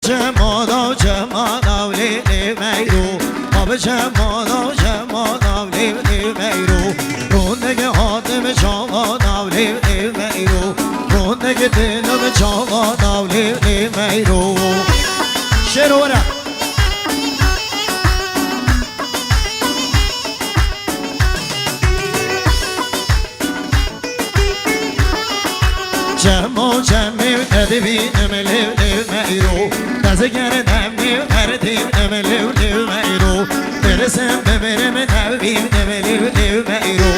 جمالا جمالا لیلی میرو آب جمالا جمالا لیلی میرو روندگه حاتم جوانا لیلی میرو روندگه دلم جوانا لیلی میرو شعر ورا جمع جمع ندبینم لیو لیو میرو دزگردم لیو هردیم لیو لیو میرو برسم ببرم نبینم لیو لیو میرو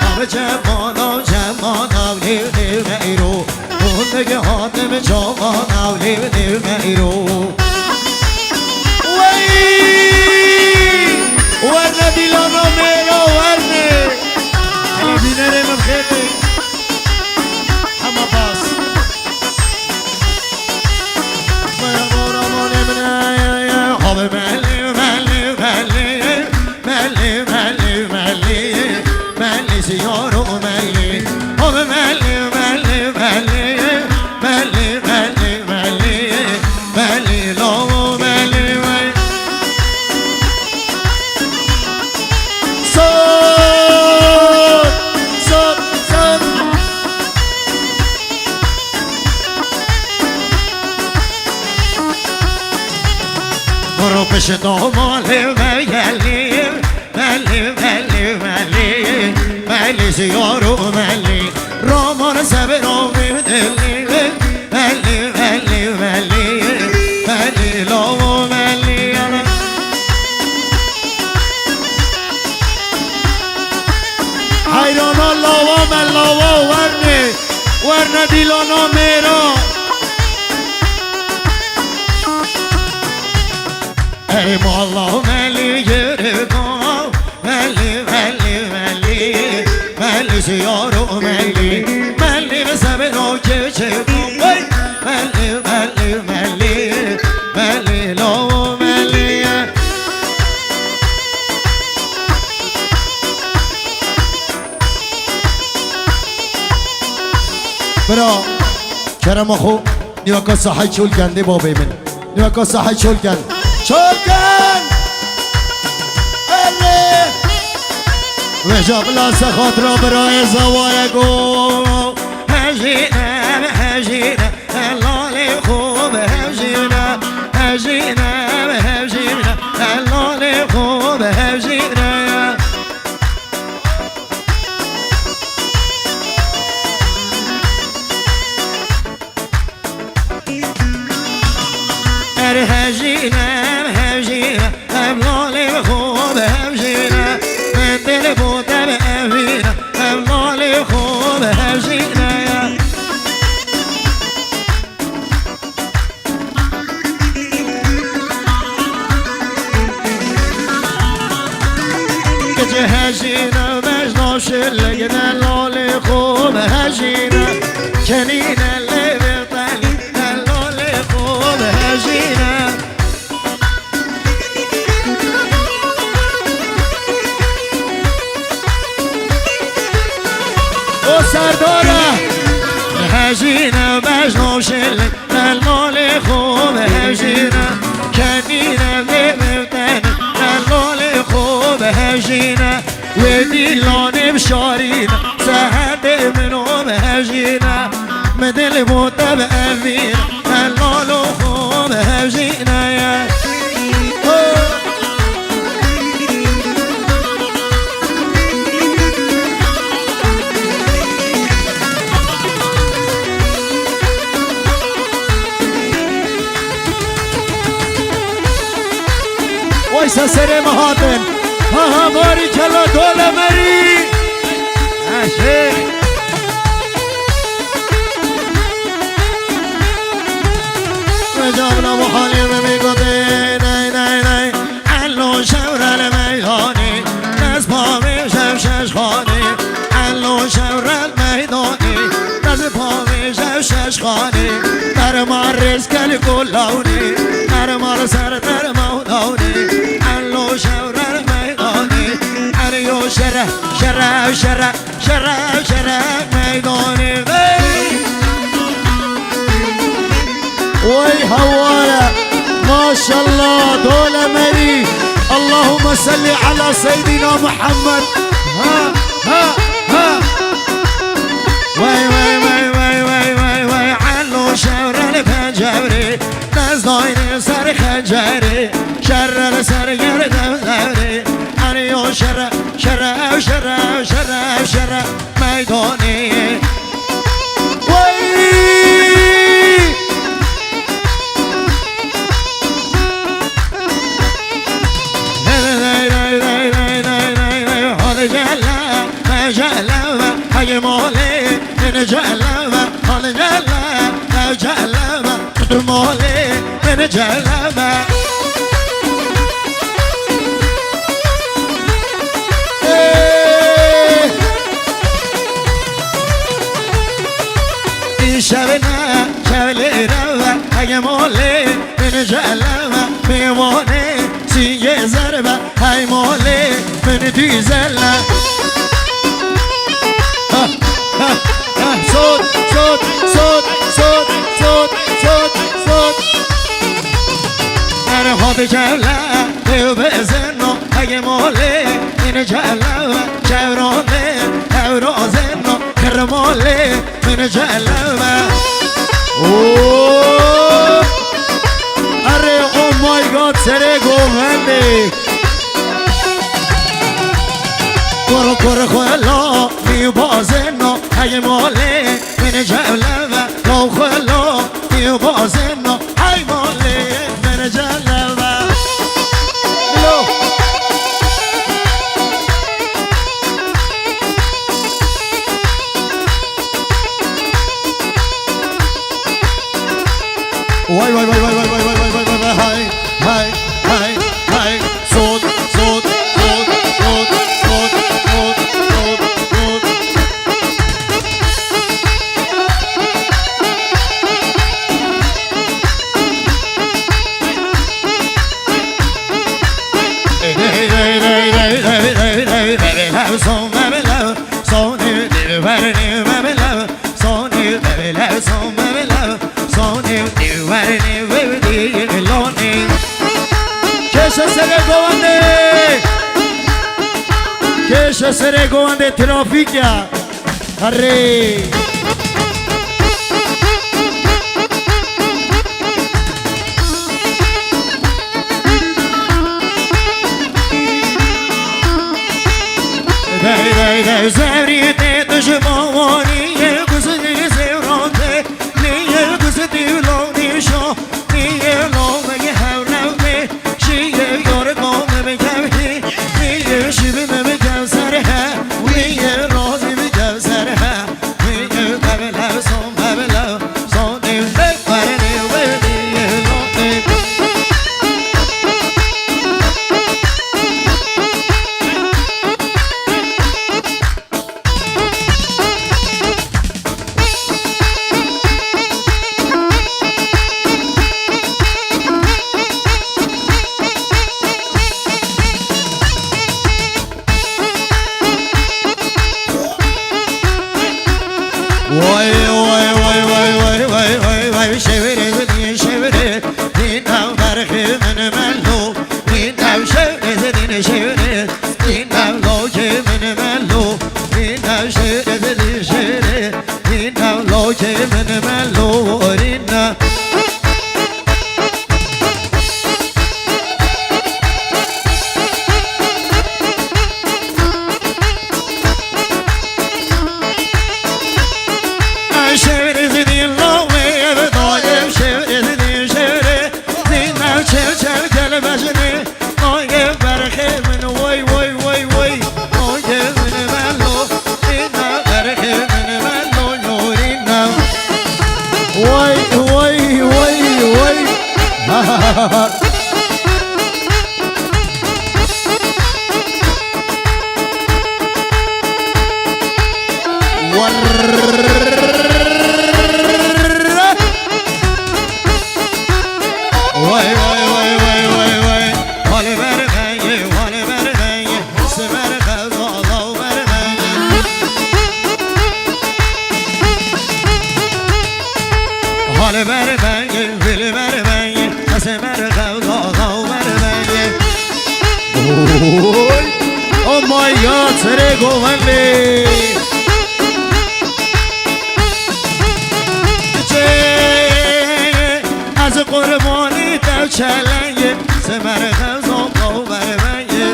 آب جمالا جمالا لیو لیو میرو روندگه حاتم جوانا لیو لیو میرو وی ورنه دیلانا میرو ورنه الا بینرم بخیلی همه باز آب ملی ملی ملی ملی ملی ملی ملی سیارو ملی آب ملی ملی ملی ملی ملی ملی ملی لامو ملی ملی صد صد صد برو پیش دامالی ملی ملی ملی ملی ملی سیارو ملی رامان سبرو دلی ملی ملی ملی ملی لامو ملی حیران الله و ملا و ورنه دیلانا میرا ای مولا ملی گرگا ملی ملی ملی ملی سیارو ملی ملی به سبرو که ملی ملی ملی ملی لو ملی برا کرم اخو نیوکا صحی چول کنده بابی من نیوکا صحی چول کن چول کن وجاب لاس خاطر برای زوار گو هجینم هجینم هلالی خوب هجینم هجینم هجینم هلالی خوب هجینم هجینم هجینم هلالی خوب هجینم من دل بودم امینم هلالی خوب هجینم گجه هجینم مجنو شلگ هلالی خوب هجینم کنین لیبرتلی هلالی خوب هجینم و سرداره هجینه مجنو شلک هلالی خوب هجینه کنینه نمیتن هلالی خوب هجینه و دیلانم شارینه سهنده منو هجینه مدل بوده به امین هلالو خوب هجینه وایسا سر مهاتم ها باری کلا دول مری عشق رجابنا محالی میگوده نای نای نای علو شورل میدانی نز پامی شب شش خانی علو شورل میدانی نز پامی شب شش خانی در مارس کل گلونی در مار سر در مولانی علو شورل میدانی علیو شره شره شره شره شره میدانی وی هوارا صل على سيدنا محمد. ها ها ها وای وای وای وای وای وای وای علو شور الفجری نزداین سر خجری شر سر گردم زری انیو شر شر شر شر شر میدانی مولي من جلبة من جلبة جلبة مولي من جلبة شبنا شبلي ربا هاي مولي من جلبة ميموني سيجي زربة هاي مولي من ديزلة صوت صوت صوت صوت صوت صوت صوت أنا خاطي جلة بزنو هاي مولي من جلة جوروني أورازنو كرمولي من جلة أوه أري أو ماي جاد سرقو هندي كورو كورو خلا مي بازنو هاي مولي من جلبة لو خلا مي بازنو هاي مولي من جلبة لو واي واي واي واي واي واي واي واي واي هاي هاي هاي هاي صوت صوت صوت صوت صوت صوت صوت صوت che se comande traffica arre dai dai zavrite dujmoni gusdi zevrante niye gusdi loni sho niye lo me havravme shiye yor ko me kavhi niye shibe me kavsar ha niye roz me kavsar ha niye babla so de parne we niye lo Why, shivere, shivere, in our barhim and a mellow, in our shivere, shivere, in our lodging and a mellow, in our shivere, shivere, in our lodging and a mellow, or in a Oh یا تره گوهلی از قربانی در چلنگه سمر خزان قوبر منگه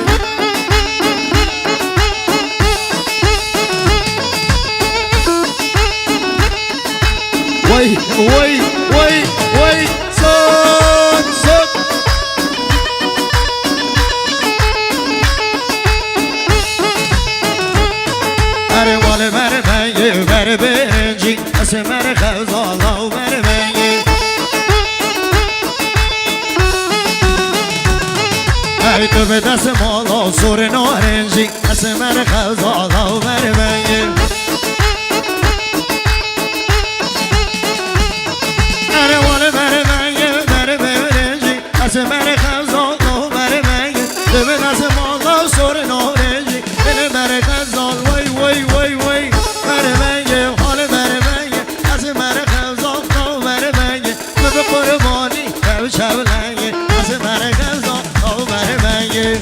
وای وای وای وای صد صد اره مال بر منگه بر برنجی سمر خزان قوبر منگه ای تو به دست مالا سور نارنجی دست من خزالا و بر منگه اره مال بر منگه بر برنجی دست من خزالا و بر منگه تو به دست مالا سور نارنجی دل بر خزال وای وای وای وای بر منگه حال بر منگه دست من خزالا و بر منگه تو به قربانی رو چبلنگه دست من خزالا و بر منگه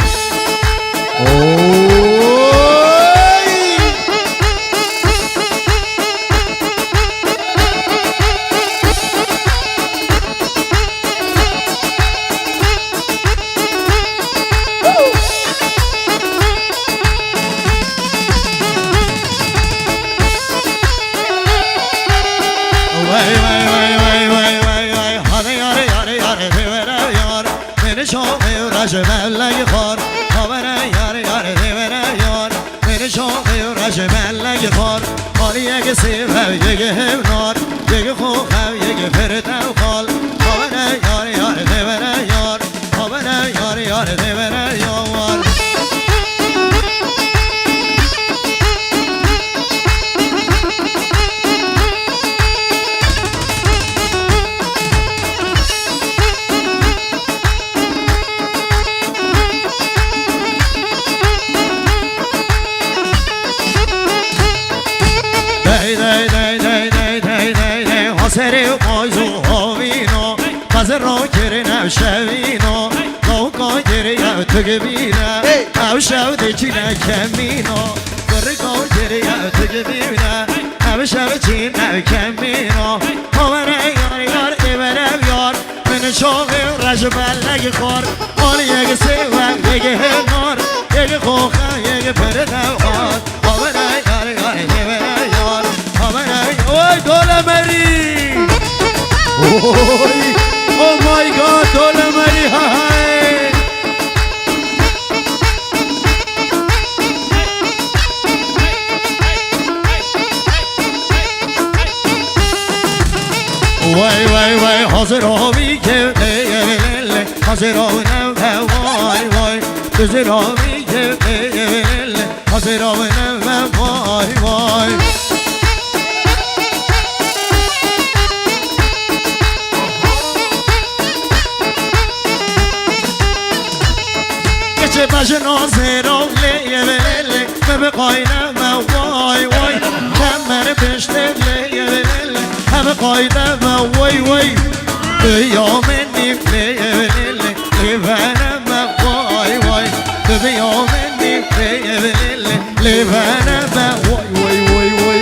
ملنگ خار خبره یار یار دیوره یار میره شوقی و رج ملنگ خار حالی یک سیفه یک همنار یک خوخم یک پرتو خال خبره یار یار دیوره یار خبره یار یار دیوره یار سری قایزو هاوینو قز را کری نوشوینو قوقا کری یو تگبینه او شو دیچی نکمینو گرگا کری یو تگبینه او شو چی نکمینو همه یار یار ایبرم یار من شوقی رج بلگ خور حال یک سیوم یک همار یک خوخه یک پردو خور همه یار یار ایبرم یار همه اوی دول مری Oh my God, Dola Mari, hi. Why, hazır ovi ke le, hazır ovnem vay, hazır ovi ke le, hazır ovnem vay. چه بجنا زیرو لیه لیه به قایده وای وای کمر پشته لیه لیه همه قایده وای وای بیامنیم لیه لیه لیوانم وای وای بیامنیم لیه لیه لیوانم وای وای وای وای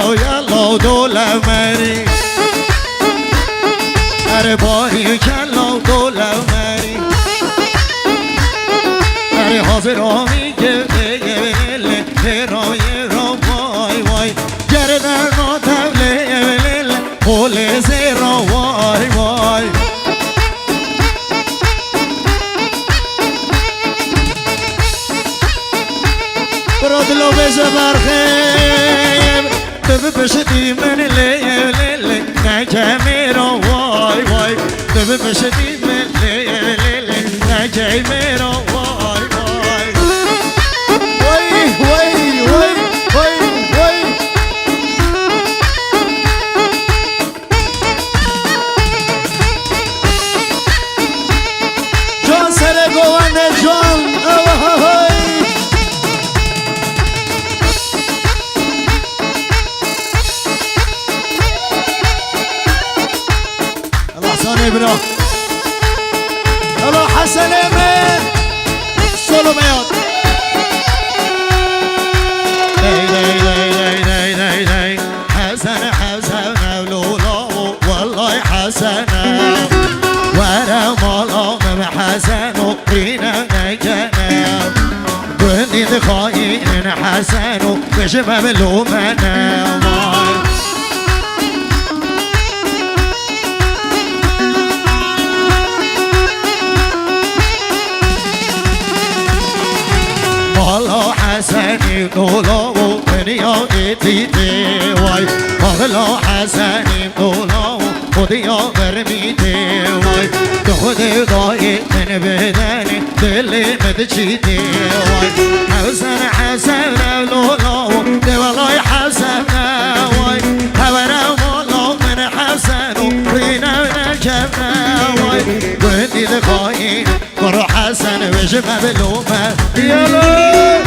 یالله دوله مری اره باری کلا دوله مری اره حاضر آمی که بله ترای را وای وای گردن ما تبله بله قول زیرا وای وای برادلو بشه برخیم تو بشدی من لیه لیه نکمی را وای وای تو بشدی من لیه لیه نکمی را وای وای وای وای وای وای وای جان بنا يلا حسن من سولو بياض لي حسن حسن لولا والله حسن وانا مالا من حسن وقينا نجنا قلني ذخاين حسن وشباب لومنا مالا حسني لولا ودنيا اتيتي واي مالا حسني لولا ودنيا برميتي واي خودي ضايق من بدني دلي مدجيتي واي حسن حسن لولا دي والله حسن واي هورا مالا من حسن وفينا ونجمنا واي ودي دخاين ورا حسن وجمع بلومه يلا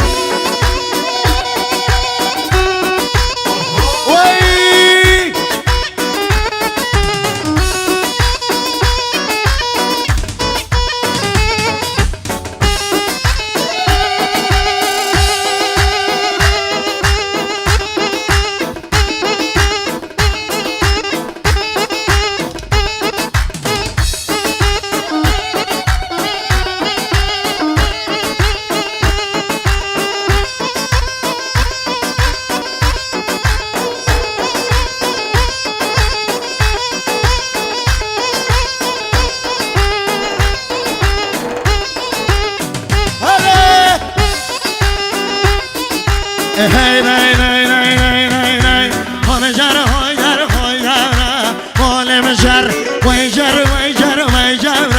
هاي ناي ناي ناي ناي ناي ناي هنجر هنجر هنجر مال مجر ويجر ويجر ويجر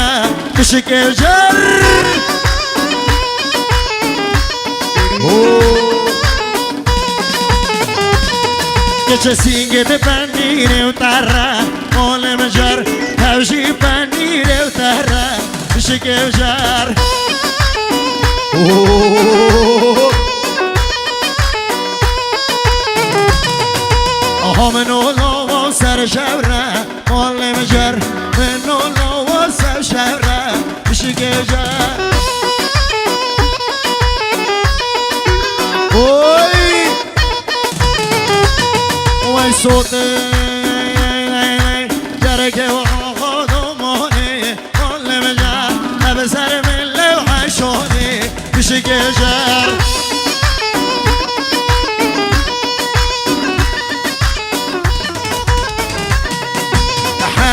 كشك جر كشسين جد بنير وترى مال مجر هوشي بنير وترى كشك جر منو لو سر شوره مال مجر منو لو سر شوره بشجر وي وي صوت جرك وخدموني مال مجر ابسر من لو شوني بشجر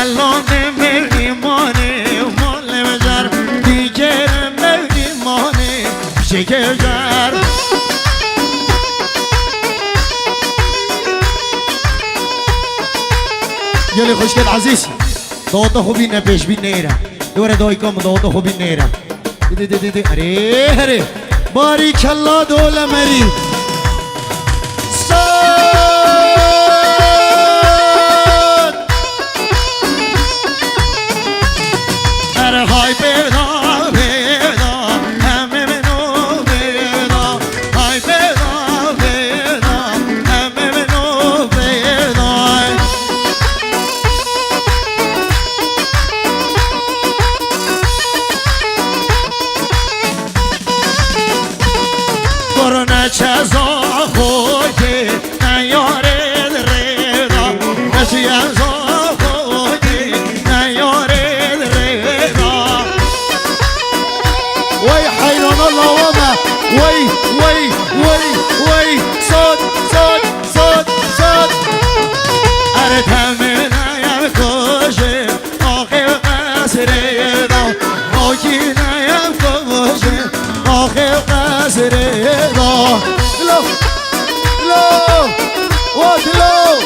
حلون بإيماني ومال مجر دیگر بإيماني شکر یلی خوشگل عزیز دادا خوبی نپیش بی نیره دوره دایکام دادا خوبی نیره دیدی اره اره باریک الله دوله مری های پیدا پیدا همه منو پیدا های پیدا پیدا همه منو پیدا کرونا چزا خوکی نیاره ردا نشی از خوکی نیاره وي حيران الله وما وي وي وي وي صوت صوت صوت صوت أردها من يمكوشي آخر قصري دا آكينا يمكوشي آخر قصري دا لو لو وات لو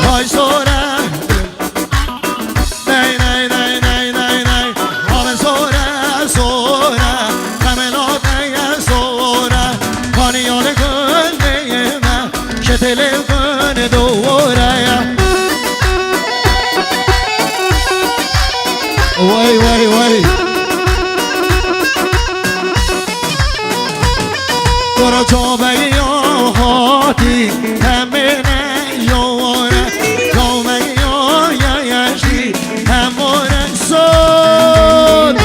هاي صورة تلفن دوره وای وای وای برو تو بیا آتی همینه یوره یومه یا یشی همونه سود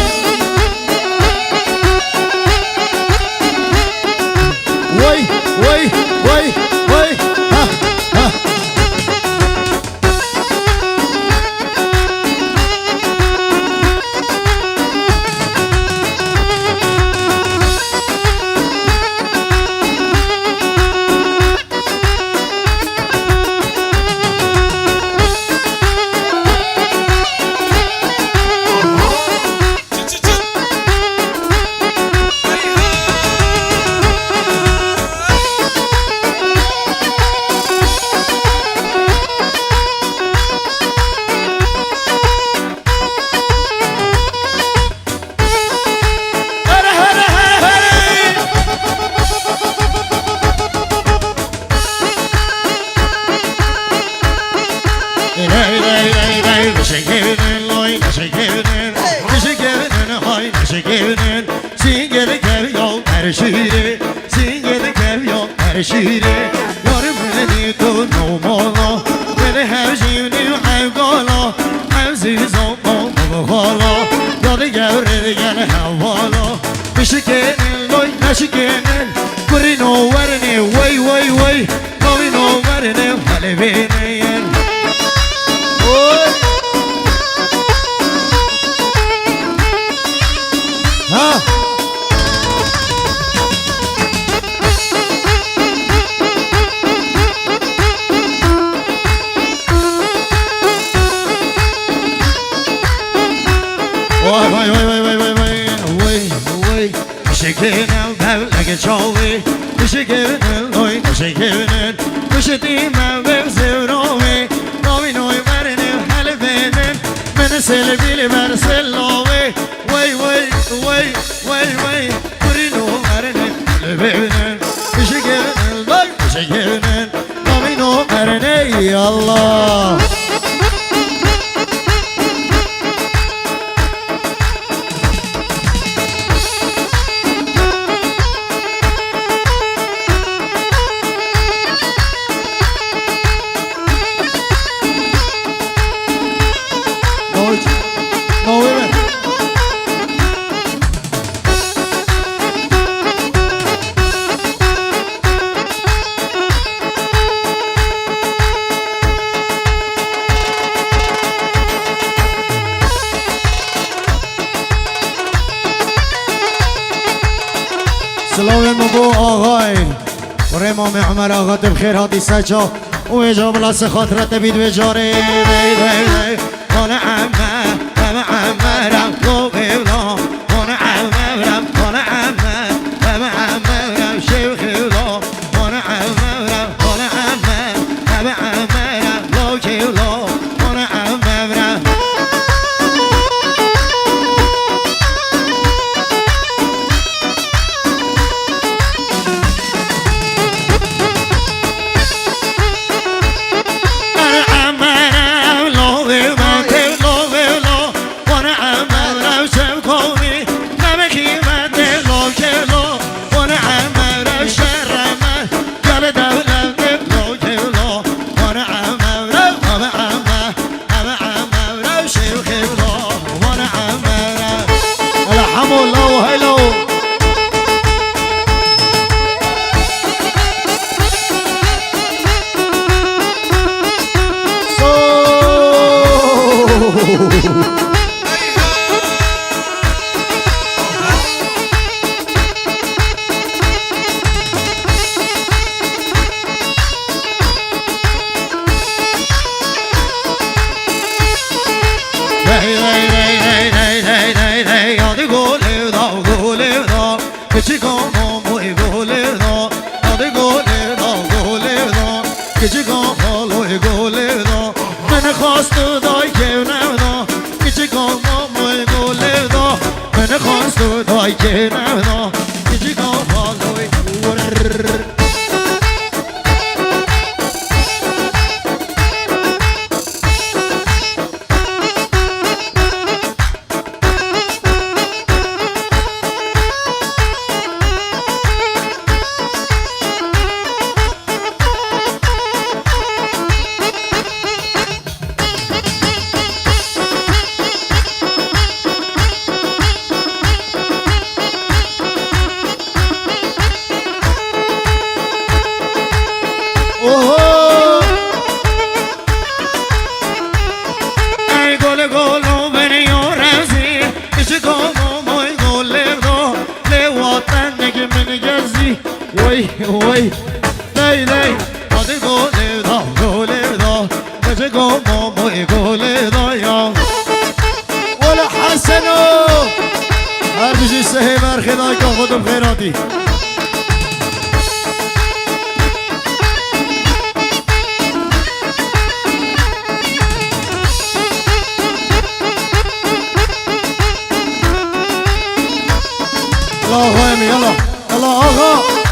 وی وی وی وی ها ها شیره سینگل کبیا هر شیره یار منی تو نومالا من هر جیونی و حیقالا عزیزم آمو خالا یاد گوره گل حوالا بشکنن لای نشکنن گری نوورنه وی وی وی ناوی نوورنه حاله بینین ها وای وای وای وای وای وای وای شکرم بل اگه چاوی شکرم وای شکرم کشتیم من زیروی نامی نوی مرنم حل بینم من سل بیل بر سلاوی وای وای وای وای وای کری نو مرنم حل بینم شکرم وای شکرم نامی نو مرنم یا الله سلام مگو آقای برای امام عمر آقا بخیر هاتی سجا و اجاب لاس خاطرت بید و جاره وی وی وی من عمرم تو بلا من عمرم شیخ الله من عمرم لاک الله من عمرم وي لي لي قد قولي ذا قولي ذا تجيكم ماما يقولي ذا يا ولا حسنو هربجي سهي مرخداي كاخدم خيراتي الله غامي يلا الله اغا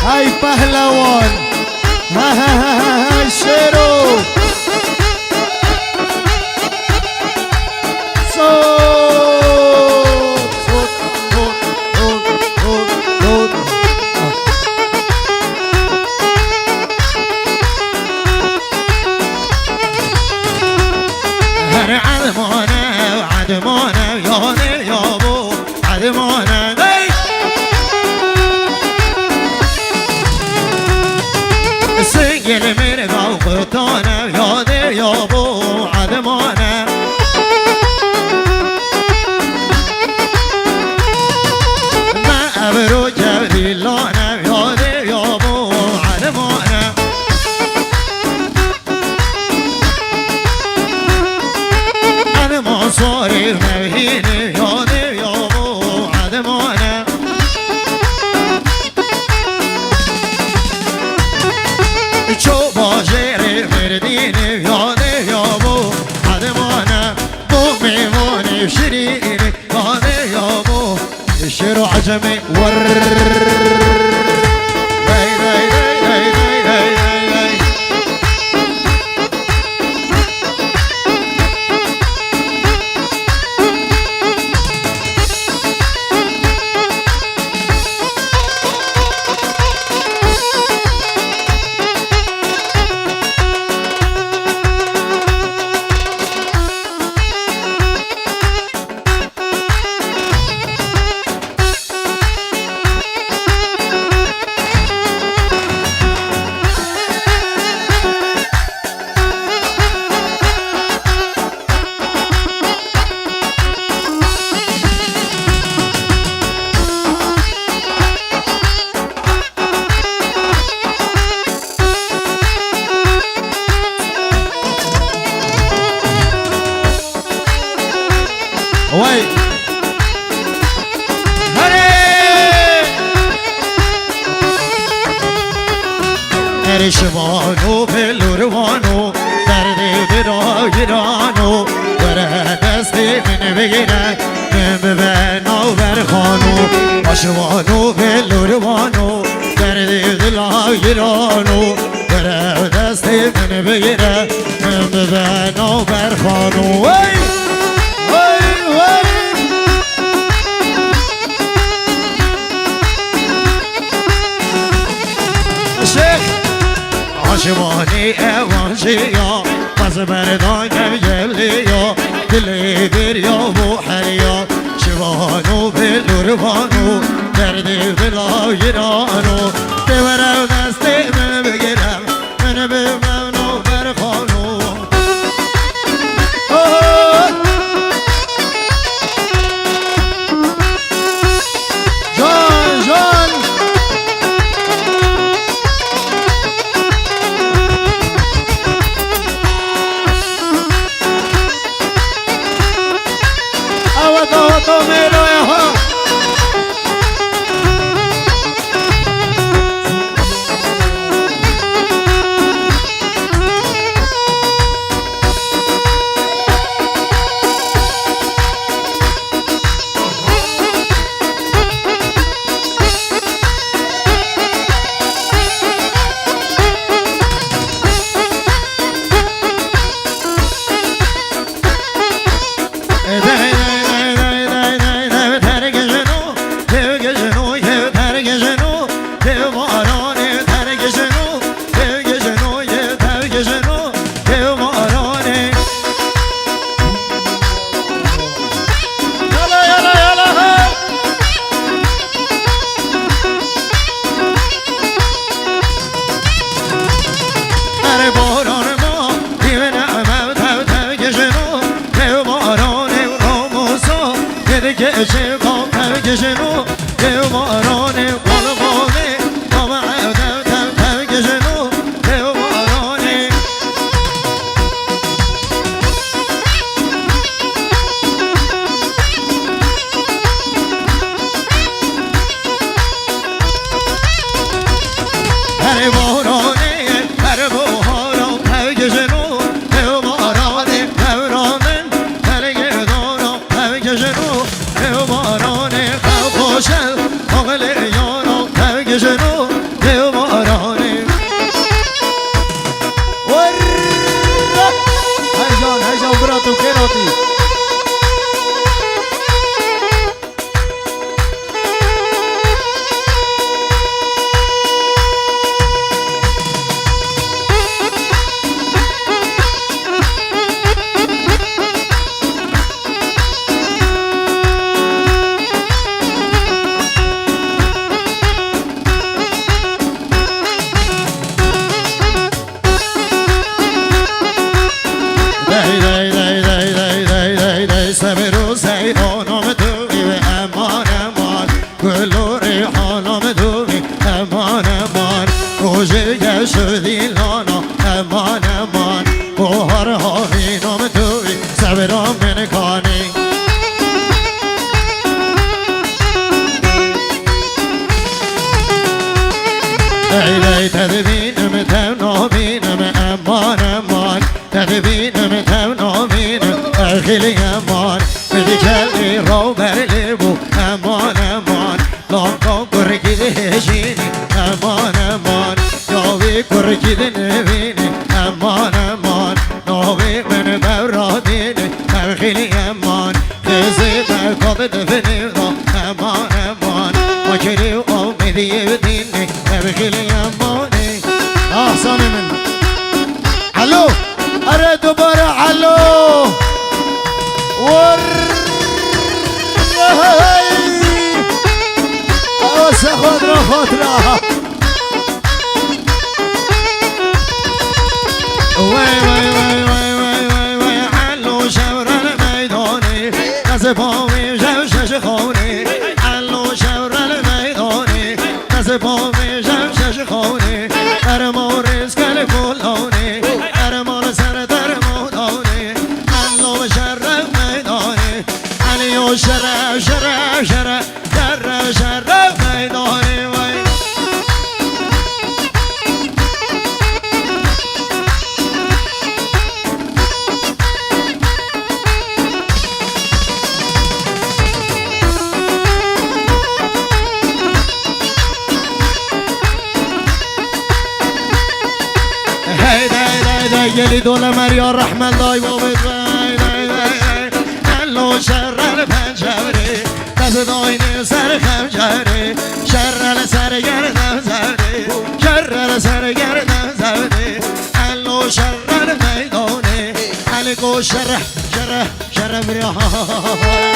هاي پهلوان هاي شیرو هر عدمانه عدمانه یانه یابو عدمانه سنگل میره گاو قطانه یاده یابو عدمانه من ابرو جبریلانه یاده یابو عدمانه عدمان ساری نوینه یاده یابو عدمانه چو باجر مردین یاده یابو عدمانه بو میوانی شیرین یاده یابو شیر و عجمی ور وي ارشوانو بلوروانو درد برا گرانو بره دستی من بگیره من ببناو برخانو اشوانو بلوروانو درد دلا گرانو بره دستی من بگیره من ببناو برخانو وی شيخ عشماني اوانجيا دست بردان کم جلیا دلی دریا و حریا شوانو به لوروانو درد دلا گرانو ببرم دست من بگیرم من به منو برخانو جان جان تو میرو ها گلی دول مریا رحمن دای و هلو شرر پنجره دست داینه سر خمجره شرر سر گردم زده شرر سر گردم زده هلو شرر میدانه ملكو شرح شرح شرف ريحان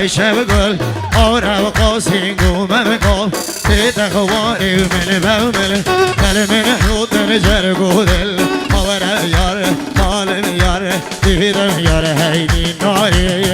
عايشة بقول أورا وقوسين قومة بقول تتخواني من بومل هل من حوط رجال قودل أورا يار مال يار تفيد يار هيدي ناري